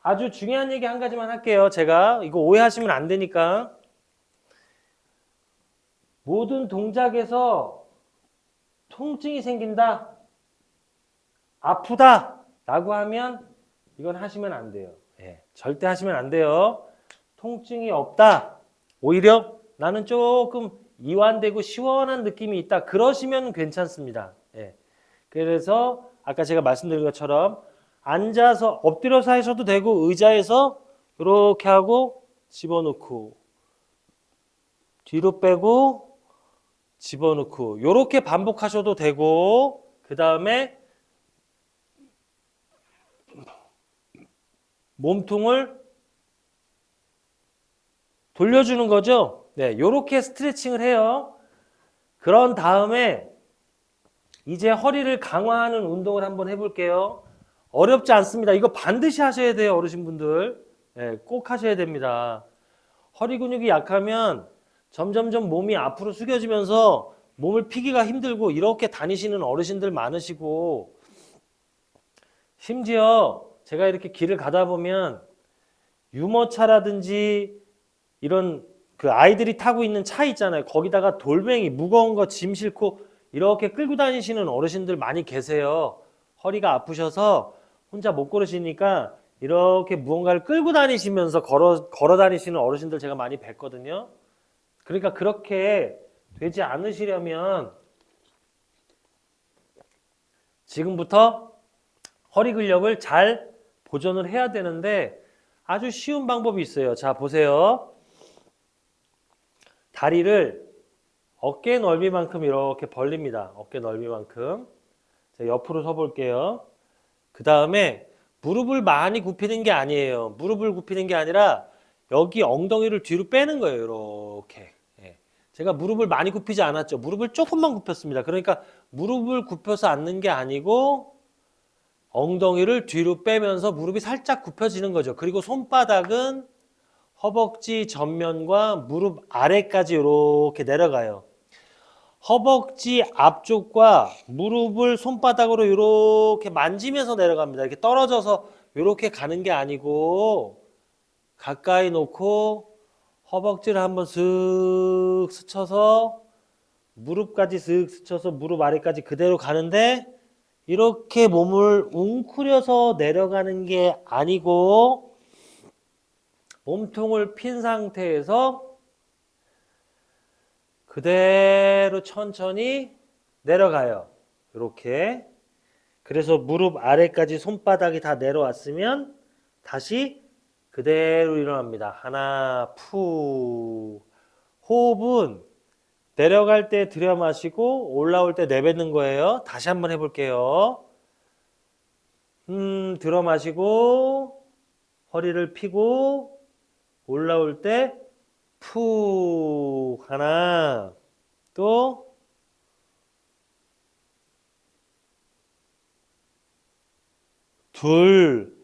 아주 중요한 얘기 한 가지만 할게요. 제가 이거 오해하시면 안 되니까 모든 동작에서 통증이 생긴다, 아프다 라고 하면 이건 하시면 안 돼요. 예, 절대 하시면 안 돼요. 통증이 없다, 오히려 나는 조금 이완되고 시원한 느낌이 있다 그러시면 괜찮습니다. 예. 그래서 아까 제가 말씀드린 것처럼 앉아서 엎드려서 하셔도 되고 의자에서 이렇게 하고 집어넣고 뒤로 빼고 집어넣고 이렇게 반복하셔도 되고 그 다음에 몸통을 돌려주는 거죠. 네, 이렇게 스트레칭을 해요. 그런 다음에 이제 허리를 강화하는 운동을 한번 해볼게요. 어렵지 않습니다. 이거 반드시 하셔야 돼요, 어르신분들. 네, 꼭 하셔야 됩니다. 허리 근육이 약하면 점점점 몸이 앞으로 숙여지면서 몸을 피기가 힘들고 이렇게 다니시는 어르신들 많으시고 심지어 제가 이렇게 길을 가다 보면 유모차라든지 이런 그 아이들이 타고 있는 차 있잖아요. 거기다가 돌멩이 무거운 거 짐 싣고 이렇게 끌고 다니시는 어르신들 많이 계세요. 허리가 아프셔서 혼자 못 걸으시니까 이렇게 무언가를 끌고 다니시면서 걸어 다니시는 어르신들 제가 많이 뵀거든요. 그러니까 그렇게 되지 않으시려면 지금부터 허리 근력을 잘 보존을 해야 되는데 아주 쉬운 방법이 있어요. 자, 보세요. 다리를 어깨 넓이만큼 이렇게 벌립니다. 어깨 넓이만큼. 자, 옆으로 서 볼게요. 그 다음에 무릎을 많이 굽히는 게 아니에요. 무릎을 굽히는 게 아니라 여기 엉덩이를 뒤로 빼는 거예요. 이렇게. 예. 제가 무릎을 많이 굽히지 않았죠. 무릎을 조금만 굽혔습니다. 그러니까 무릎을 굽혀서 앉는 게 아니고 엉덩이를 뒤로 빼면서 무릎이 살짝 굽혀지는 거죠. 그리고 손바닥은 허벅지 전면과 무릎 아래까지 이렇게 내려가요. 허벅지 앞쪽과 무릎을 손바닥으로 이렇게 만지면서 내려갑니다. 이렇게 떨어져서 이렇게 가는 게 아니고 가까이 놓고 허벅지를 한번 슥 스쳐서 무릎까지 슥 스쳐서 무릎 아래까지 그대로 가는데 이렇게 몸을 웅크려서 내려가는 게 아니고 몸통을 핀 상태에서 그대로 천천히 내려가요. 이렇게. 그래서 무릎 아래까지 손바닥이 다 내려왔으면 다시 그대로 일어납니다. 하나, 푸. 호흡은 내려갈 때 들여 마시고 올라올 때 내뱉는 거예요. 다시 한번 해볼게요. 들어 마시고 허리를 펴고 올라올 때 푹. 하나, 또 둘.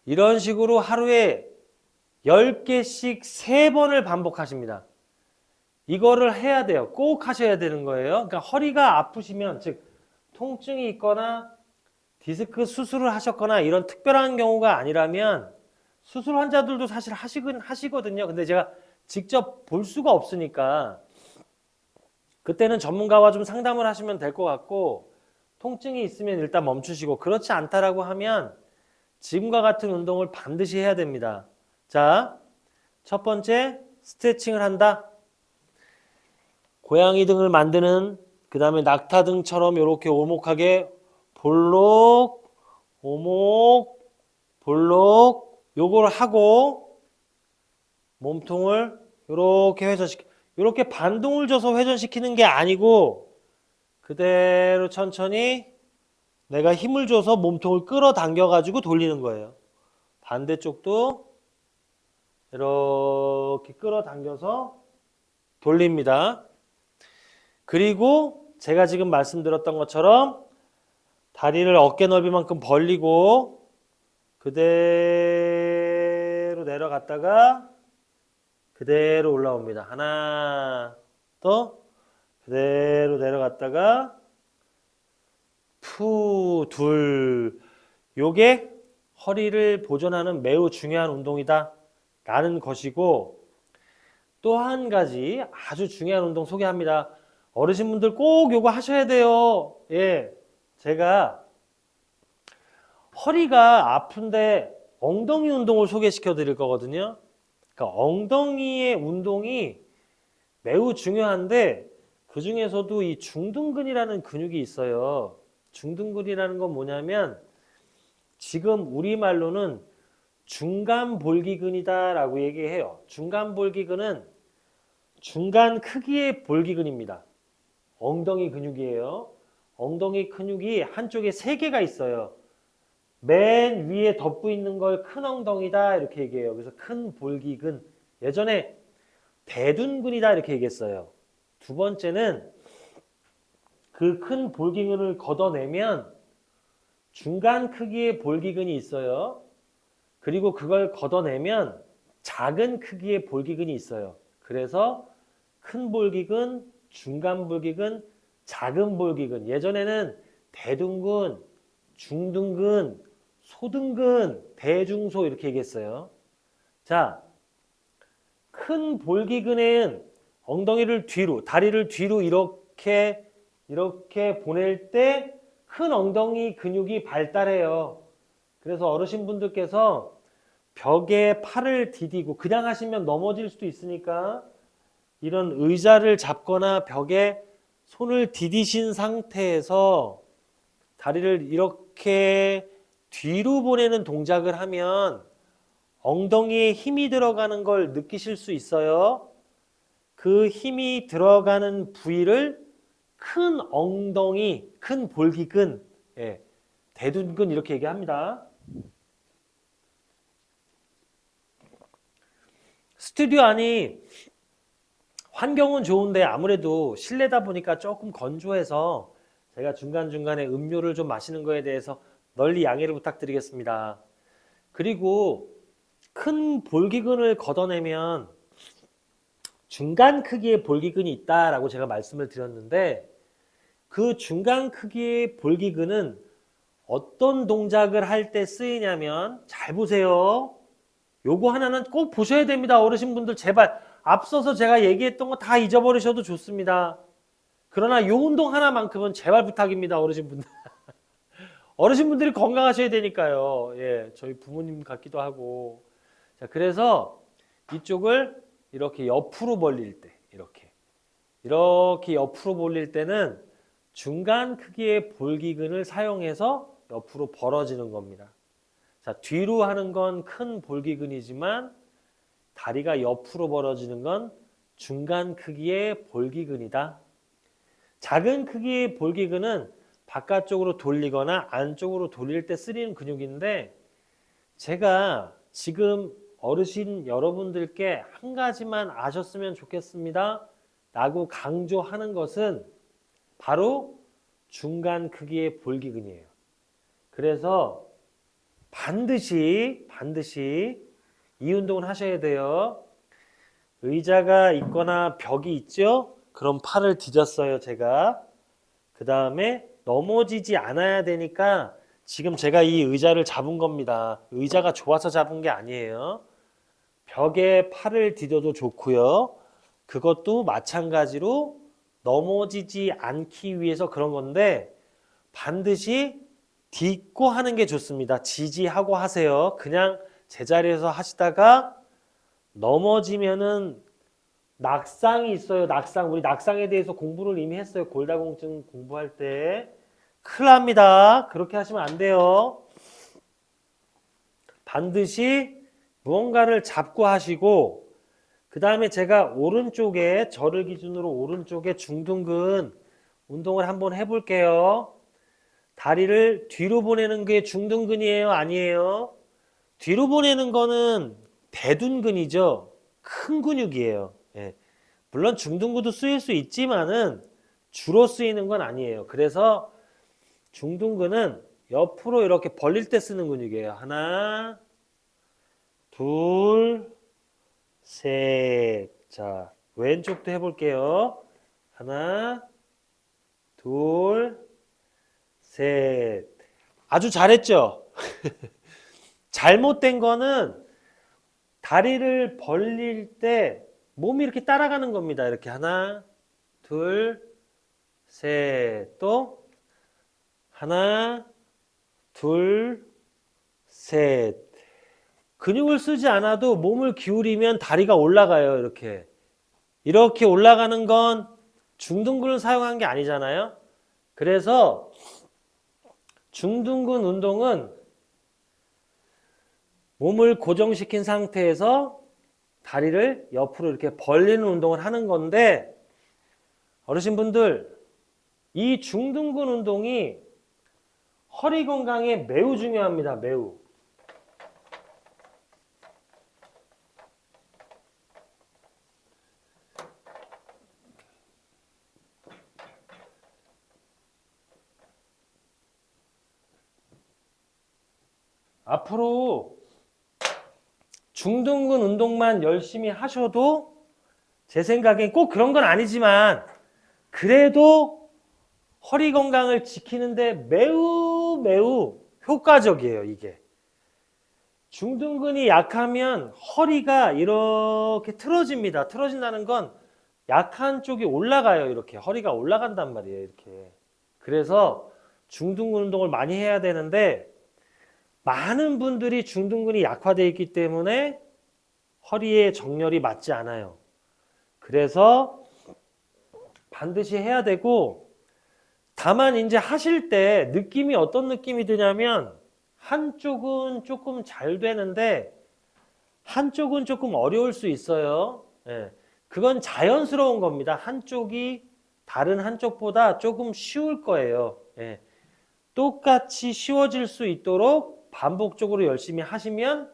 이런 식으로 하루에 10개씩 3번을 반복하십니다. 이거를 해야 돼요. 꼭 하셔야 되는 거예요. 그러니까 허리가 아프시면, 즉 통증이 있거나 디스크 수술을 하셨거나 이런 특별한 경우가 아니라면 수술 환자들도 사실 하시거든요. 근데 제가 직접 볼 수가 없으니까 그때는 전문가와 좀 상담을 하시면 될 것 같고, 통증이 있으면 일단 멈추시고, 그렇지 않다라고 하면 지금과 같은 운동을 반드시 해야 됩니다. 자, 첫 번째 스트레칭을 한다. 고양이 등을 만드는, 그 다음에 낙타 등처럼 이렇게 오목하게 볼록, 오목, 볼록, 요걸 하고 몸통을 이렇게 회전시켜. 이렇게 반동을 줘서 회전시키는 게 아니고 그대로 천천히 내가 힘을 줘서 몸통을 끌어당겨 가지고 돌리는 거예요. 반대쪽도 이렇게 끌어당겨서 돌립니다. 그리고 제가 지금 말씀드렸던 것처럼 다리를 어깨 넓이만큼 벌리고 그대로 내려갔다가 그대로 올라옵니다. 하나, 더 그대로 내려갔다가 푸, 둘. 요게 허리를 보존하는 매우 중요한 운동이다 라는 것이고, 또 한 가지 아주 중요한 운동 소개합니다. 어르신분들 꼭 요거 하셔야 돼요. 예, 제가 허리가 아픈데 엉덩이 운동을 소개시켜 드릴 거거든요. 그러니까 엉덩이의 운동이 매우 중요한데 그 중에서도 이 중둔근이라는 근육이 있어요. 중둔근이라는 건 뭐냐면 지금 우리말로는 중간볼기근이다라고 얘기해요. 중간볼기근은 중간 크기의 볼기근입니다. 엉덩이 근육이에요. 엉덩이 근육이 한쪽에 3개가 있어요. 맨 위에 덮고 있는 걸 큰 엉덩이다 이렇게 얘기해요. 그래서 큰 볼기근. 예전에 대둔근이다 이렇게 얘기했어요. 두 번째는 그 큰 볼기근을 걷어내면 중간 크기의 볼기근이 있어요. 그리고 그걸 걷어내면 작은 크기의 볼기근이 있어요. 그래서 큰 볼기근, 중간 볼기근, 작은 볼기근. 예전에는 대둔근, 중둔근, 소둔근, 대중소 이렇게 얘기했어요. 자, 큰 볼기근은 엉덩이를 뒤로, 다리를 뒤로 이렇게 보낼 때 큰 엉덩이 근육이 발달해요. 그래서 어르신분들께서 벽에 팔을 디디고 그냥 하시면 넘어질 수도 있으니까 이런 의자를 잡거나 벽에 손을 디디신 상태에서 다리를 이렇게 뒤로 보내는 동작을 하면 엉덩이에 힘이 들어가는 걸 느끼실 수 있어요. 그 힘이 들어가는 부위를 큰 엉덩이, 큰 볼기근, 예, 대둔근 이렇게 얘기합니다. 스튜디오 안이 환경은 좋은데 아무래도 실내다 보니까 조금 건조해서 제가 중간중간에 음료를 좀 마시는 거에 대해서 널리 양해를 부탁드리겠습니다. 그리고 큰 볼기근을 걷어내면 중간 크기의 볼기근이 있다라고 제가 말씀을 드렸는데 그 중간 크기의 볼기근은 어떤 동작을 할 때 쓰이냐면 잘 보세요. 요거 하나는 꼭 보셔야 됩니다. 어르신분들 제발 앞서서 제가 얘기했던 거 다 잊어버리셔도 좋습니다. 그러나 요 운동 하나만큼은 제발 부탁입니다. 어르신분들. 어르신분들이 건강하셔야 되니까요. 예, 저희 부모님 같기도 하고. 자, 그래서 이쪽을 이렇게 옆으로 벌릴 때 이렇게 이렇게 옆으로 벌릴 때는 중간 크기의 볼기근을 사용해서 옆으로 벌어지는 겁니다. 자, 뒤로 하는 건 큰 볼기근이지만 다리가 옆으로 벌어지는 건 중간 크기의 볼기근이다. 작은 크기의 볼기근은 바깥쪽으로 돌리거나 안쪽으로 돌릴 때 쓰이는 근육인데 제가 지금 어르신 여러분들께 한 가지만 아셨으면 좋겠습니다 라고 강조하는 것은 바로 중간 크기의 볼기근이에요. 그래서 반드시 이 운동을 하셔야 돼요. 의자가 있거나 벽이 있죠? 그럼 팔을 뒤졌어요, 제가. 그 다음에 넘어지지 않아야 되니까 지금 제가 이 의자를 잡은 겁니다. 의자가 좋아서 잡은 게 아니에요. 벽에 팔을 디뎌도 좋고요. 그것도 마찬가지로 넘어지지 않기 위해서 그런 건데 반드시 딛고 하는 게 좋습니다. 지지하고 하세요. 그냥 제자리에서 하시다가 넘어지면은 낙상이 있어요. 낙상. 우리 낙상에 대해서 공부를 이미 했어요. 골다공증 공부할 때. 큰일 납니다. 그렇게 하시면 안 돼요. 반드시 무언가를 잡고 하시고 그 다음에 제가 오른쪽에 저를 기준으로 오른쪽에 중둔근 운동을 한번 해볼게요. 다리를 뒤로 보내는 게 중둔근이에요? 아니에요? 뒤로 보내는 거는 대둔근이죠. 큰 근육이에요. 예. 물론 중둔근도 쓰일 수 있지만은 주로 쓰이는 건 아니에요. 그래서 중둔근은 옆으로 이렇게 벌릴 때 쓰는 근육이에요. 하나, 둘, 셋. 자, 왼쪽도 해볼게요. 하나, 둘, 셋. 아주 잘했죠? 잘못된 거는 다리를 벌릴 때 몸이 이렇게 따라가는 겁니다. 이렇게 하나, 둘, 셋. 또 하나, 둘, 셋. 근육을 쓰지 않아도 몸을 기울이면 다리가 올라가요. 이렇게. 이렇게 올라가는 건 중둔근을 사용한 게 아니잖아요. 그래서 중둔근 운동은 몸을 고정시킨 상태에서 다리를 옆으로 이렇게 벌리는 운동을 하는 건데 어르신분들 이 중둔근 운동이 허리 건강에 매우 중요합니다. 매우. 앞으로 중둔근 운동만 열심히 하셔도 제 생각엔 꼭 그런 건 아니지만 그래도 허리 건강을 지키는데 매우 효과적이에요. 이게. 중둔근이 약하면 허리가 이렇게 틀어집니다. 틀어진다는 건 약한 쪽이 올라가요. 이렇게 허리가 올라간단 말이에요. 이렇게. 그래서 중둔근 운동을 많이 해야 되는데 많은 분들이 중둔근이 약화되어 있기 때문에 허리에 정렬이 맞지 않아요. 그래서 반드시 해야 되고 다만 이제 하실 때 느낌이 어떤 느낌이 드냐면 한쪽은 조금 잘 되는데 한쪽은 조금 어려울 수 있어요. 예. 그건 자연스러운 겁니다. 한쪽이 다른 한쪽보다 조금 쉬울 거예요. 예. 똑같이 쉬워질 수 있도록 반복적으로 열심히 하시면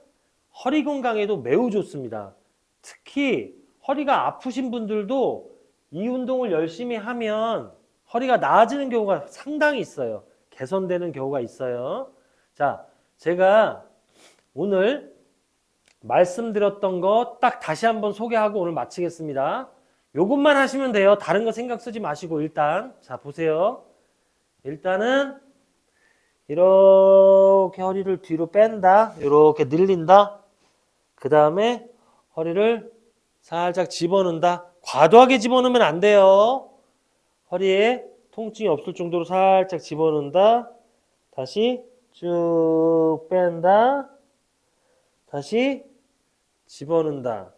허리 건강에도 매우 좋습니다. 특히 허리가 아프신 분들도 이 운동을 열심히 하면 허리가 나아지는 경우가 상당히 있어요. 개선되는 경우가 있어요. 자, 제가 오늘 말씀드렸던 거 딱 다시 한번 소개하고 오늘 마치겠습니다. 요것만 하시면 돼요. 다른 거 신경 쓰지 마시고 일단 자 보세요. 일단은 이렇게 허리를 뒤로 뺀다. 이렇게 늘린다. 그 다음에 허리를 살짝 집어넣는다. 과도하게 집어넣으면 안 돼요. 허리에 통증이 없을 정도로 살짝 집어넣는다. 다시 쭉 뺀다. 다시 집어넣는다.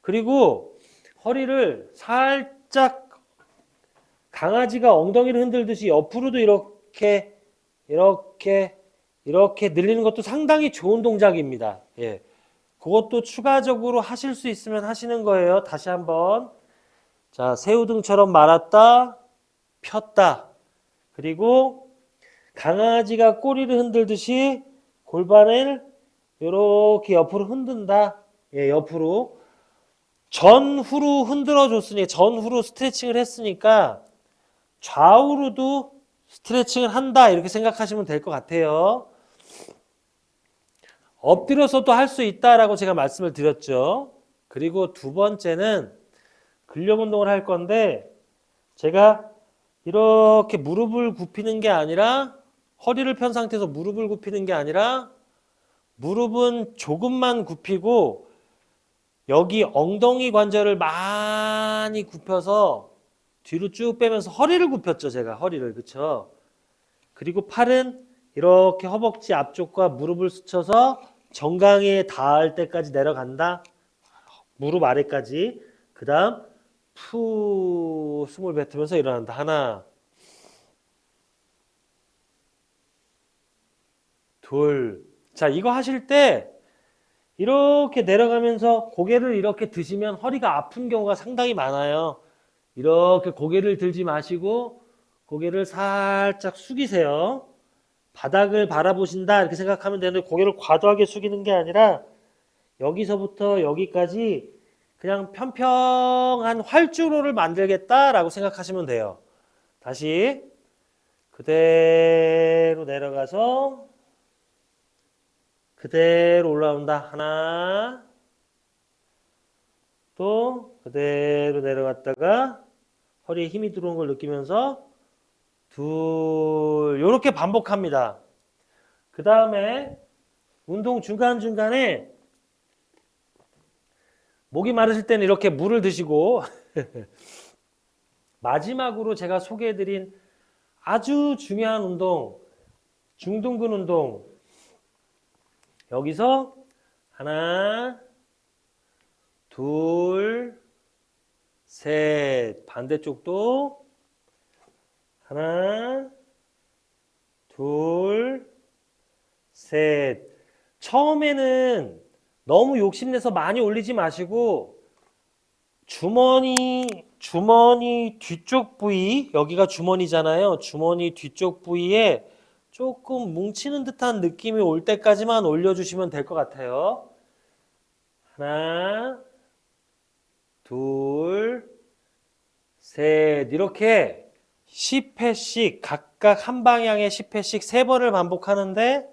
그리고 허리를 살짝 강아지가 엉덩이를 흔들듯이 옆으로도 이렇게 늘리는 것도 상당히 좋은 동작입니다. 예. 그것도 추가적으로 하실 수 있으면 하시는 거예요. 다시 한번. 자, 새우등처럼 말았다, 폈다. 그리고 강아지가 꼬리를 흔들듯이 골반을 이렇게 옆으로 흔든다. 예, 옆으로. 전후로 흔들어 줬으니, 전후로 스트레칭을 했으니까 좌우로도 스트레칭을 한다. 이렇게 생각하시면 될 것 같아요. 엎드려서도 할 수 있다라고 제가 말씀을 드렸죠. 그리고 두 번째는 근력 운동을 할 건데, 제가 이렇게 무릎을 굽히는 게 아니라, 허리를 편 상태에서 무릎을 굽히는 게 아니라, 무릎은 조금만 굽히고 여기 엉덩이 관절을 많이 굽혀서 뒤로 쭉 빼면서 허리를 굽혔죠. 제가 허리를. 그쵸? 그리고 팔은 이렇게 허벅지 앞쪽과 무릎을 스쳐서 정강이에 닿을 때까지 내려간다. 무릎 아래까지. 그 다음 푸 숨을 뱉으면서 일어난다. 하나, 둘. 자, 이거 하실 때 이렇게 내려가면서 고개를 이렇게 드시면 허리가 아픈 경우가 상당히 많아요. 이렇게 고개를 들지 마시고 고개를 살짝 숙이세요. 바닥을 바라보신다 이렇게 생각하면 되는데, 고개를 과도하게 숙이는 게 아니라 여기서부터 여기까지 그냥 평평한 활주로를 만들겠다라고 생각하시면 돼요. 다시 그대로 내려가서 그대로 올라온다. 하나, 또 그대로 내려갔다가 허리에 힘이 들어온 걸 느끼면서 둘, 이렇게 반복합니다. 그 다음에 운동 중간중간에 목이 마르실 때는 이렇게 물을 드시고 마지막으로 제가 소개해드린 아주 중요한 운동, 중둔근 운동. 여기서 하나, 둘, 셋. 반대쪽도 하나, 둘, 셋. 처음에는 너무 욕심내서 많이 올리지 마시고 주머니 뒤쪽 부위, 여기가 주머니잖아요. 주머니 뒤쪽 부위에 조금 뭉치는 듯한 느낌이 올 때까지만 올려주시면 될 것 같아요. 하나, 둘, 셋. 이렇게 10회씩 각각 한 방향에 10회씩 3번을 반복하는데,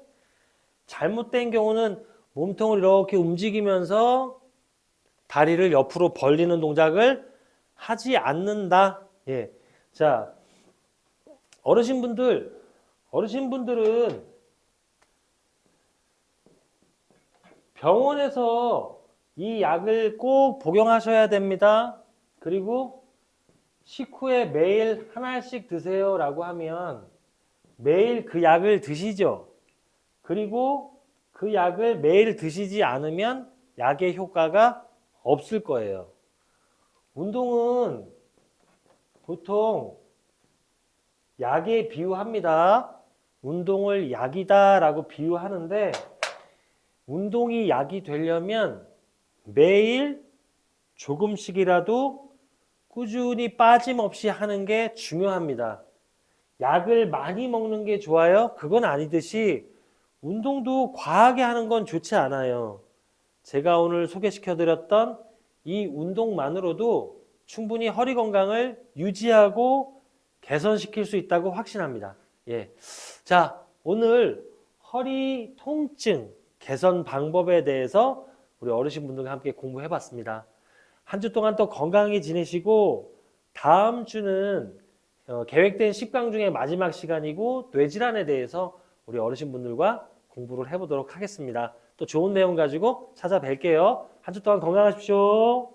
잘못된 경우는 몸통을 이렇게 움직이면서 다리를 옆으로 벌리는 동작을 하지 않는다. 예. 자, 어르신분들은 병원에서 이 약을 꼭 복용하셔야 됩니다. 그리고 식후에 매일 하나씩 드세요 라고 하면 매일 그 약을 드시죠. 그리고 그 약을 매일 드시지 않으면 약의 효과가 없을 거예요. 운동은 보통 약에 비유합니다. 운동을 약이다 라고 비유하는데, 운동이 약이 되려면 매일 조금씩이라도 꾸준히 빠짐없이 하는 게 중요합니다. 약을 많이 먹는 게 좋아요? 그건 아니듯이 운동도 과하게 하는 건 좋지 않아요. 제가 오늘 소개시켜드렸던 이 운동만으로도 충분히 허리 건강을 유지하고 개선시킬 수 있다고 확신합니다. 예. 자, 오늘 허리 통증 개선 방법에 대해서 우리 어르신분들과 함께 공부해 봤습니다. 한 주 동안 또 건강히 지내시고, 다음 주는 계획된 10강 중에 마지막 시간이고 뇌질환에 대해서 우리 어르신분들과 공부를 해보도록 하겠습니다. 또 좋은 내용 가지고 찾아뵐게요. 한 주 동안 건강하십시오.